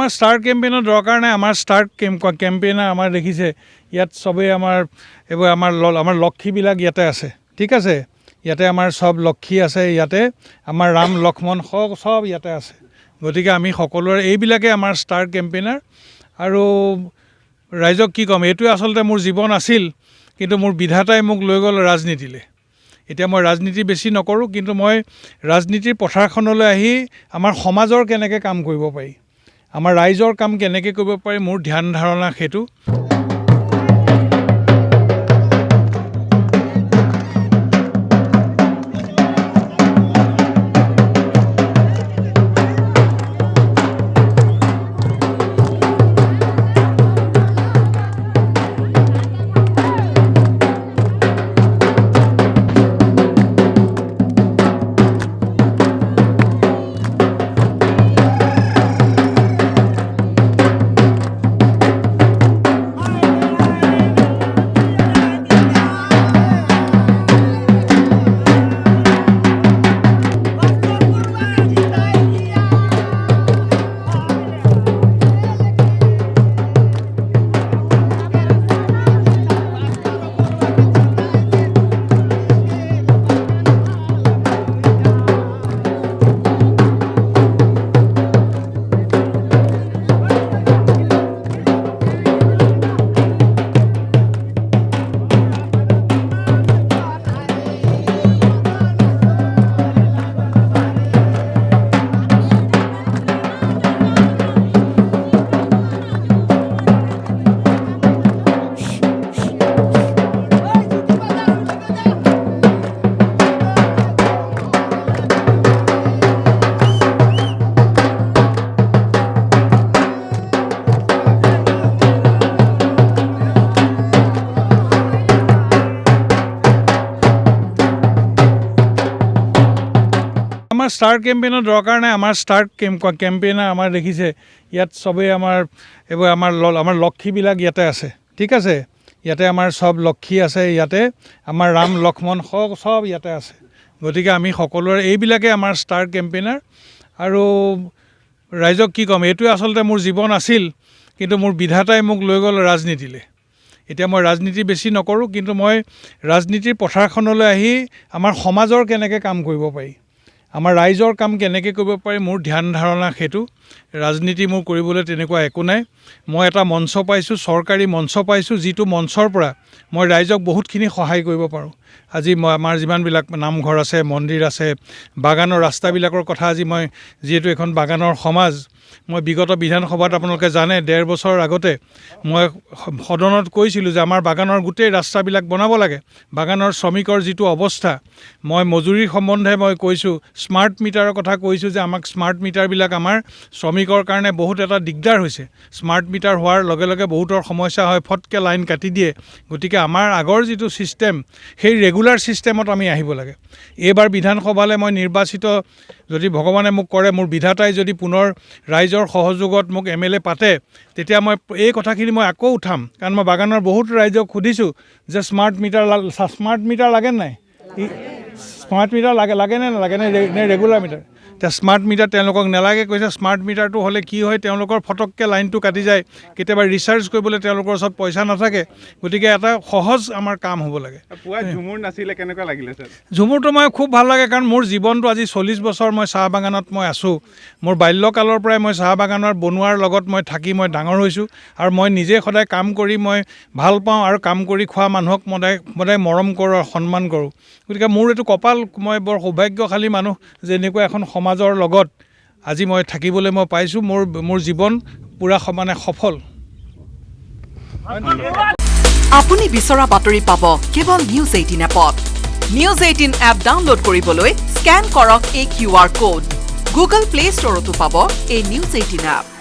আমাৰ ষ্টাৰ কেম্পেইনৰ দৰকাৰ নাই। আমাৰ ষ্টাৰ কেম্পেইনাৰ আমাৰ দেখিছে ইয়াত চবেই এইবোৰ আমাৰ লক্ষীবিলাক ইয়াতে আছে, ঠিক আছে। ইয়াতে আমাৰ চব লক্ষী আছে, ইয়াতে আমাৰ ৰাম লক্ষ্মণ চব ইয়াতে আছে। গতিকে আমি সকলোৰে এইবিলাকে আমাৰ ষ্টাৰ কেম্পেইনাৰ। আৰু ৰাইজক কি ক'ম, এইটোৱে আচলতে মোৰ জীৱন আছিল, কিন্তু মোৰ বিধাতাই মোক লৈ গ'ল ৰাজনীতিলৈ। এতিয়া মই ৰাজনীতি বেছি নকৰোঁ, কিন্তু মই ৰাজনীতিৰ পথাৰখনলৈ আহি আমাৰ সমাজৰ কেনেকৈ কাম কৰিব পাৰি, আমাৰ ৰাইজৰ কাম কেনেকৈ কৰিব পাৰি, মোৰ ধ্যান ধাৰণা সেইটো। আমাৰ ষ্টাৰ কেম্পেইনৰ দৰকাৰ নাই। আমাৰ ষ্টাৰ কেম্পেইনাৰ আমাৰ দেখিছে ইয়াত চবেই এইবোৰ আমাৰ লক্ষীবিলাক ইয়াতে আছে, ঠিক আছে। ইয়াতে আমাৰ চব লক্ষী আছে, ইয়াতে আমাৰ ৰাম লক্ষ্মণ চব ইয়াতে আছে। গতিকে আমি সকলোৰে এইবিলাকে আমাৰ ষ্টাৰ কেম্পেইনাৰ। আৰু ৰাইজক কি ক'ম, এইটোৱে আচলতে মোৰ জীৱন আছিল, কিন্তু মোৰ বিধাতাই মোক লৈ গ'ল ৰাজনীতিলৈ। এতিয়া মই ৰাজনীতি বেছি নকৰোঁ, কিন্তু মই ৰাজনীতিৰ পথাৰখনলৈ আহি আমাৰ সমাজৰ কেনেকৈ কাম কৰিব পাৰি, আমাৰ ৰাইজৰ কাম কেনেকৈ কৰিব পাৰি, মোৰ ধ্যান ধাৰণা সেইটো। ৰাজনীতি মোৰ কৰিবলৈ তেনেকুৱা একো নাই। মই এটা মঞ্চ পাইছোঁ, চৰকাৰী মঞ্চ পাইছোঁ, যিটো মঞ্চৰ পৰা মই ৰাইজক বহুতখিনি সহায় কৰিব পাৰোঁ। আজি আমাৰ যিমানবিলাক নামঘৰ আছে, মন্দিৰ আছে, বাগানৰ ৰাস্তাবিলাকৰ কথা আজি মই যিহেতু এখন বাগানৰ সমাজ, মই বিগত বিধানসভাত আপোনালোকে জানে 1.5 বছৰ আগতে মই সদনত কৈছিলোঁ যে আমাৰ বাগানৰ গোটেই ৰাস্তাবিলাক বনাব লাগে। বাগানৰ শ্ৰমিকৰ যিটো অৱস্থা, মই মজুৰিৰ সম্বন্ধে মই কৈছোঁ, স্মাৰ্ট মিটাৰৰ কথা কৈছোঁ যে আমাক স্মাৰ্ট মিটাৰবিলাক আমাৰ শ্ৰমিকৰ কাৰণে বহুত এটা দিগদাৰ হৈছে। স্মাৰ্ট মিটাৰ হোৱাৰ লগে লগে বহুতৰ সমস্যা হয়, ফটকৈ লাইন কাটি দিয়ে। গতিকে আমাৰ আগৰ যিটো ছিষ্টেম, সেই ৰেগুলাৰ ছিষ্টেমত আমি আহিব লাগে। এইবাৰ বিধানসভালৈ মই নিৰ্বাচিত যদি ভগৱানে মোক কৰে, মোৰ বিধাতাই যদি পুনৰ ৰাইজৰ সহযোগত মোক MLA পাতে, তেতিয়া মই এই কথাখিনি মই আকৌ উঠাম। কাৰণ মই বাগানৰ বহুত ৰাইজক সুধিছোঁ যে স্মাৰ্ট মিটাৰ লাগে নাই, স্মাৰ্ট মিটাৰ লাগে নে নালাগে নে ৰেগুলাৰ মিটাৰ। এতিয়া স্মাৰ্ট মিটাৰ তেওঁলোকক নালাগে কৈছে। স্মাৰ্ট মিটাৰটো হ'লে কি হয়, তেওঁলোকৰ ফটককৈ লাইনটো কাটি যায়, কেতিয়াবা ৰিচাৰ্জ কৰিবলৈ তেওঁলোকৰ ওচৰত পইচা নাথাকে। গতিকে এটা সহজ আমাৰ কাম হ'ব লাগে। ঝুমুৰ নাছিলে, কেনেকুৱা লাগিলে ছাৰ? ঝুমুৰটো মই খুব ভাল লাগে, কাৰণ মোৰ জীৱনটো আজি 40 বছৰ মই চাহ বাগানত মই আছোঁ। মোৰ বাল্যকালৰ পৰাই মই চাহ বাগানৰ বনোৱাৰ লগত মই থাকি মই ডাঙৰ হৈছোঁ। আৰু মই নিজে সদায় কাম কৰি মই ভাল পাওঁ, আৰু কাম কৰি খোৱা মানুহক সদায় মৰম কৰোঁ আৰু সন্মান কৰোঁ। গতিকে মোৰ এইটো কপাল, মই বৰ সৌভাগ্যশালী মানুহ যে এনেকুৱা এখন সমাজৰ লগত আজি মই থাকিবলৈ মই পাইছোঁ। মোৰ জীৱন পূৰা সমানে সফল। আপুনি বিচৰা বাতৰি পাব কেৱল নিউজ 18 এপত। নিউজ 18 এপ ডাউনলোড কৰিবলৈ স্কেন কৰক এই QR কোড। গুগল প্লে ষ্টৰতো পাব এই নিউজ 18 এপ।